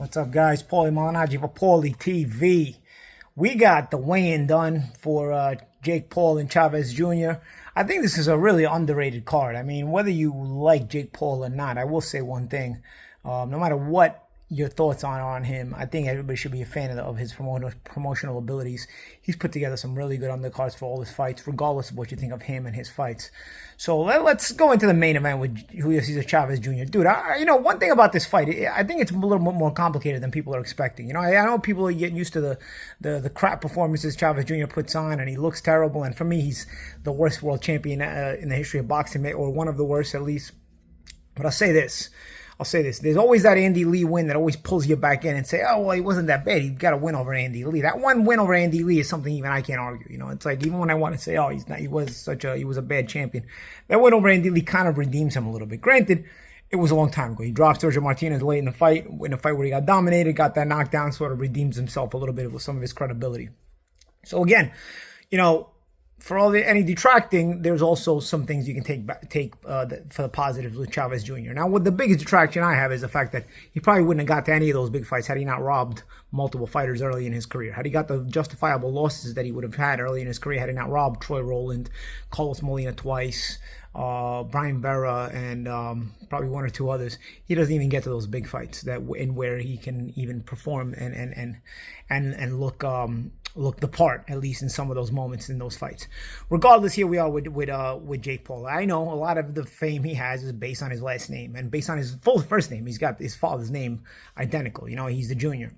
What's up, guys? Paulie Malignaggi for Paulie TV. We got the weigh-in done for Jake Paul and Chavez Jr. I think this is a really underrated card. I mean, whether you like Jake Paul or not, I will say one thing. No matter what your thoughts on him, I think everybody should be a fan of his promotional abilities. He's put together some really good undercards for all his fights, regardless of what you think of him and his fights. So let's go into the main event with Julio Cesar Chavez Jr. Dude, one thing about this fight, I think it's a little bit more complicated than people are expecting. You know, I know people are getting used to the crap performances Chavez Jr. puts on, and he looks terrible. And for me, he's the worst world champion in the history of boxing, or one of the worst at least. But I'll say this. There's always that Andy Lee win that always pulls you back in and say, oh, well, he wasn't that bad. He got a win over Andy Lee. That one win over Andy Lee is something even I can't argue. You know, it's like, even when I want to say, oh, he was a bad champion. That win over Andy Lee kind of redeems him a little bit. Granted, it was a long time ago. He dropped Sergio Martinez late in the fight where he got dominated, got that knockdown, sort of redeems himself a little bit with some of his credibility. So again, you know, for any detracting, there's also some things you can take for the positives with Chavez Jr. Now, what the biggest detraction I have is the fact that he probably wouldn't have got to any of those big fights had he not robbed multiple fighters early in his career. Had he got the justifiable losses that he would have had early in his career, had he not robbed Troy Rowland, Carlos Molina twice, Brian Vera, and probably one or two others, he doesn't even get to those big fights where he can even perform and look the part, at least in some of those moments in those fights. Regardless, here we are with Jake Paul. I know a lot of the fame he has is based on his last name and based on his first name. He's got his father's name identical. You know, he's the junior.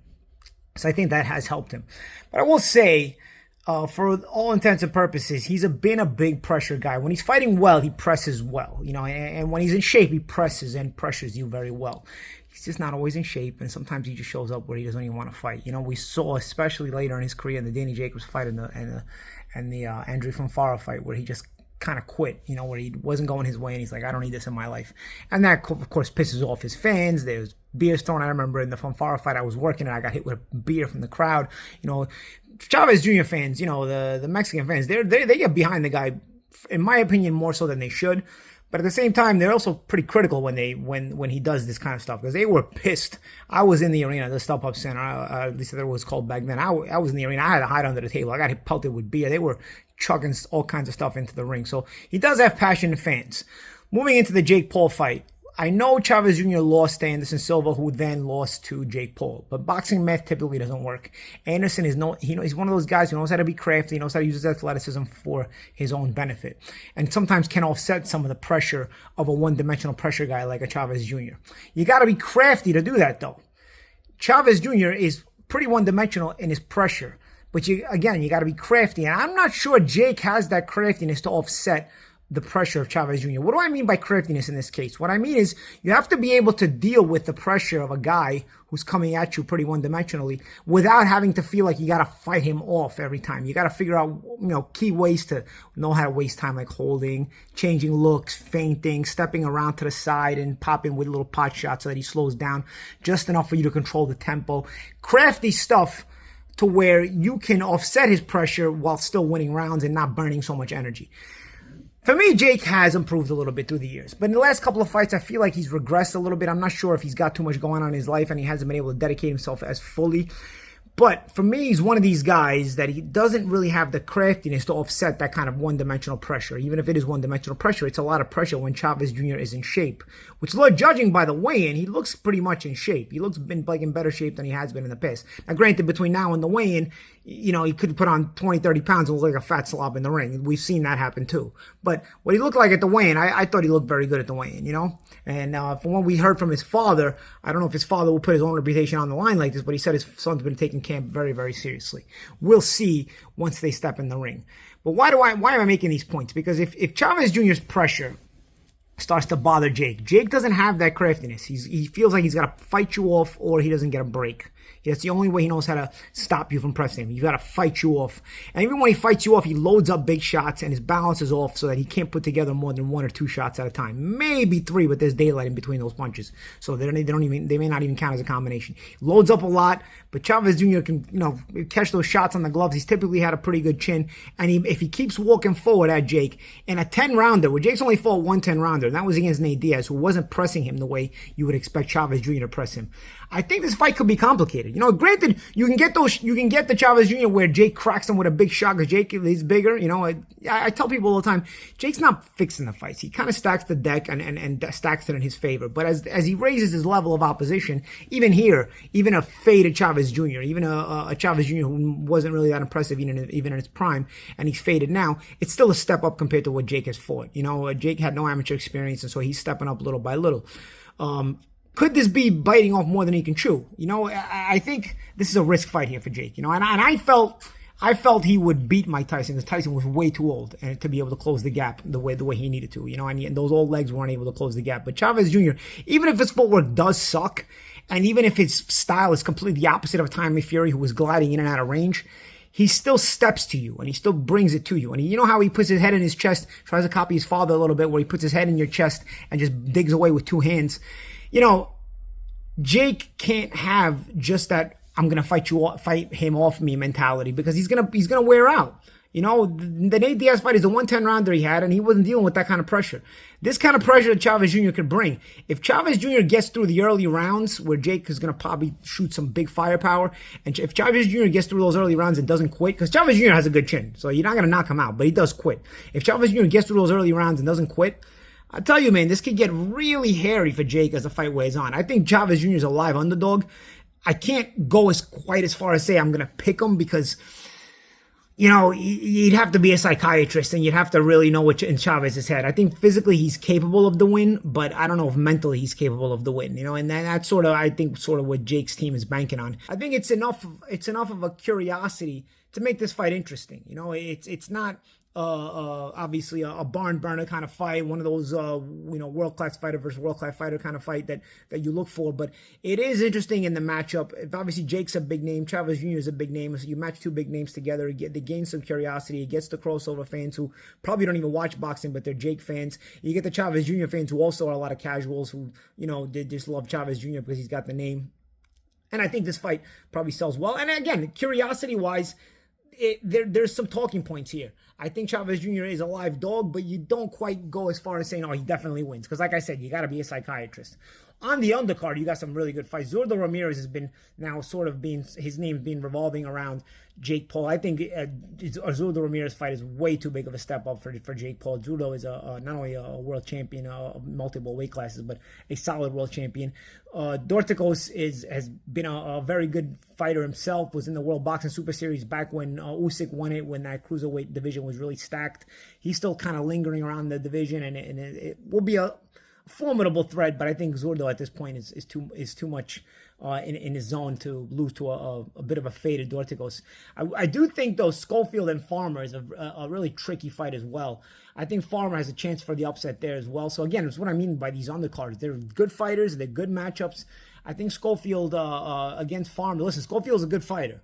So I think that has helped him. But I will say, for all intents and purposes, he's been a big pressure guy. When he's fighting well, he presses well, you know, and when he's in shape, he presses and pressures you very well. He's just not always in shape, and sometimes he just shows up where he doesn't even want to fight. You know, we saw, especially later in his career, in the Danny Jacobs fight and the Andre from Farah fight, where he just kind of quit, you know, where he wasn't going his way, and he's like, I don't need this in my life. And that, of course, pisses off his fans. There's beers thrown. I remember in the Fanfara fight, I was working and I got hit with a beer from the crowd. You know, Chavez Jr. fans, you know, the Mexican fans, they get behind the guy, in my opinion, more so than they should. But at the same time, they're also pretty critical when he does this kind of stuff, because they were pissed. I was in the arena, the Step Up Center, at least that was called back then. I was in the arena. I had to hide under the table. I got pelted with beer. They were chugging all kinds of stuff into the ring. So he does have passionate fans. Moving into the Jake Paul fight, I know Chavez Jr. lost to Anderson Silva, who then lost to Jake Paul. But boxing math typically doesn't work. Anderson he's one of those guys who knows how to be crafty, he knows how to use his athleticism for his own benefit, and sometimes can offset some of the pressure of a one-dimensional pressure guy like a Chavez Jr. You got to be crafty to do that, though. Chavez Jr. is pretty one-dimensional in his pressure, but you got to be crafty, and I'm not sure Jake has that craftiness to offset the pressure of Chavez Jr. What do I mean by craftiness in this case? What I mean is you have to be able to deal with the pressure of a guy who's coming at you pretty one-dimensionally without having to feel like you got to fight him off every time. You got to figure out, you know, key ways to know how to waste time, like holding, changing looks, feinting, stepping around to the side and popping with little pot shots so that he slows down just enough for you to control the tempo. Crafty stuff to where you can offset his pressure while still winning rounds and not burning so much energy. For me, Jake has improved a little bit through the years. But in the last couple of fights, I feel like he's regressed a little bit. I'm not sure if he's got too much going on in his life and he hasn't been able to dedicate himself as fully. But for me, he's one of these guys that he doesn't really have the craftiness to offset that kind of one-dimensional pressure. Even if it is one-dimensional pressure, it's a lot of pressure when Chavez Jr. is in shape. Which, judging by the weigh-in, he looks pretty much in shape. He looks like in better shape than he has been in the past. Now, granted, between now and the weigh-in, you know, he could put on 20, 30 pounds and look like a fat slob in the ring. We've seen that happen too. But what he looked like at the weigh-in, I thought he looked very good at the weigh-in, you know? And from what we heard from his father, I don't know if his father will put his own reputation on the line like this, but he said his son's been taking camp very, very seriously. We'll see once they step in the ring. But why am I making these points? Because if Chavez Jr.'s pressure starts to bother Jake doesn't have that craftiness. He feels like he's got to fight you off or he doesn't get a break. That's the only way he knows how to stop you from pressing him. You got to fight you off. And even when he fights you off, he loads up big shots and his balance is off so that he can't put together more than 1 or 2 shots at a time. Maybe 3, but there's daylight in between those punches. So they may not even count as a combination. Loads up a lot, but Chavez Jr. can, catch those shots on the gloves. He's typically had a pretty good chin. And if he keeps walking forward at Jake in a 10-rounder, where Jake's only fought 1 10-rounder, and that was against Nate Diaz, who wasn't pressing him the way you would expect Chavez Jr. to press him. I think this fight could be complicated. Granted, you can get the Chavez Jr. where Jake cracks him with a big shot because Jake is bigger. I tell people all the time, Jake's not fixing the fights. He kind of stacks the deck and stacks it in his favor. But as he raises his level of opposition, even here, even a faded Chavez Jr., even a Chavez Jr. who wasn't really that impressive even in his prime, and he's faded now, it's still a step up compared to what Jake has fought. Jake had no amateur experience, and so he's stepping up little by little. Could this be biting off more than he can chew? I think this is a risk fight here for Jake. And I felt he would beat Mike Tyson because Tyson was way too old and to be able to close the gap the way he needed to. And those old legs weren't able to close the gap. But Chavez Jr., even if his footwork does suck, and even if his style is completely the opposite of Tommy Fury, who was gliding in and out of range, he still steps to you and he still brings it to you. And you know how he puts his head in his chest, tries to copy his father a little bit, where he puts his head in your chest and just digs away with 2 hands. Jake can't have just that I'm gonna fight him off me mentality, because he's gonna wear out. The Nate Diaz fight is the 110-rounder he had, and he wasn't dealing with that kind of pressure. This kind of pressure that Chavez Jr. could bring. If Chavez Jr. gets through the early rounds, where Jake is going to probably shoot some big firepower, and if Chavez Jr. gets through those early rounds and doesn't quit, because Chavez Jr. has a good chin, so you're not going to knock him out, but he does quit. If Chavez Jr. gets through those early rounds and doesn't quit, I tell you, man, this could get really hairy for Jake as the fight wears on. I think Chavez Jr. is a live underdog. I can't go quite as far as say I'm going to pick him, because you'd have to be a psychiatrist and you'd have to really know what's in Chavez's head. I think physically he's capable of the win, but I don't know if mentally he's capable of the win. And that's sort of what Jake's team is banking on. I think it's enough of a curiosity to make this fight interesting. It's not obviously a barn burner kind of fight, one of those world-class fighter versus world-class fighter kind of fight that you look for, but it is interesting in the matchup. Obviously Jake's a big name, Chavez Jr. is a big name, so you match 2 big names together, they gain some curiosity. It gets the crossover fans who probably don't even watch boxing, but they're Jake fans. You get the Chavez Jr. fans who also are a lot of casuals who they just love Chavez Jr. because he's got the name. And I think this fight probably sells well. And again, curiosity wise, there's some talking points here. I think Chavez Jr. is a live dog, but you don't quite go as far as saying, oh, he definitely wins. Because like I said, you got to be a psychiatrist. On the undercard, you got some really good fights. Zurdo Ramirez has been now his name's been revolving around Jake Paul. I think Zurdo Ramirez fight is way too big of a step up for Jake Paul. Zurdo is not only a world champion of multiple weight classes, but a solid world champion. Dorticos has been a very good fighter himself, was in the World Boxing Super Series back when Usyk won it, when that cruiserweight division was really stacked. He's still kind of lingering around the division, and it will be a formidable threat, but I think Zurdo at this point is too much in his zone to lose to a bit of a faded Dorticos. I do think though Schofield and Farmer is a really tricky fight as well. I think Farmer has a chance for the upset there as well. So again, it's what I mean by these undercards. They're good fighters. They're good matchups. I think Schofield against Farmer. Listen, Schofield's a good fighter,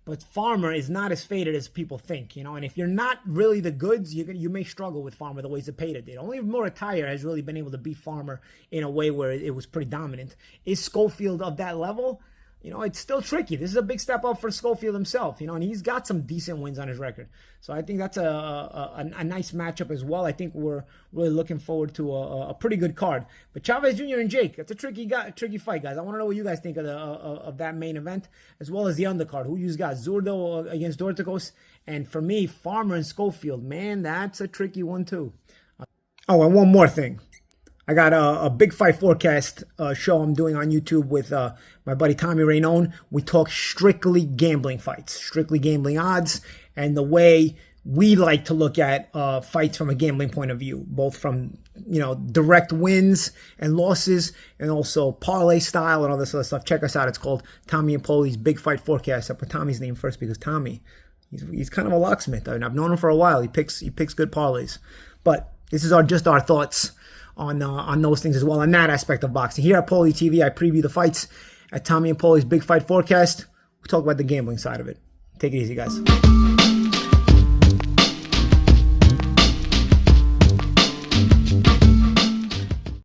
but Farmer is not as faded as people think, and if you're not really the goods, you may struggle with Farmer the way Zepeda did. Only Murataya has really been able to beat Farmer in a way where it was pretty dominant. Is Schofield of that level? It's still tricky. This is a big step up for Schofield himself, and he's got some decent wins on his record. So I think that's a nice matchup as well. I think we're really looking forward to a pretty good card. But Chavez Jr. and Jake, that's a tricky fight, guys. I want to know what you guys think of that main event, as well as the undercard. Who you got? Zurdo against Dorticos, and for me, Farmer and Schofield. Man, that's a tricky one too. Oh, and one more thing. I got a big fight forecast show I'm doing on YouTube with my buddy Tommy Reynolds. We talk strictly gambling fights, strictly gambling odds, and the way we like to look at fights from a gambling point of view, both from direct wins and losses, and also parlay style and all this other stuff. Check us out. It's called Tommy and Paulie's Big Fight Forecast. I put Tommy's name first because Tommy, he's kind of a locksmith. I mean, I've known him for a while. He picks good parlays, but this is just our thoughts on those things as well, on that aspect of boxing. Here at Paulie TV, I preview the fights at Tommy and Paulie's Big Fight Forecast. We'll talk about the gambling side of it. Take it easy, guys.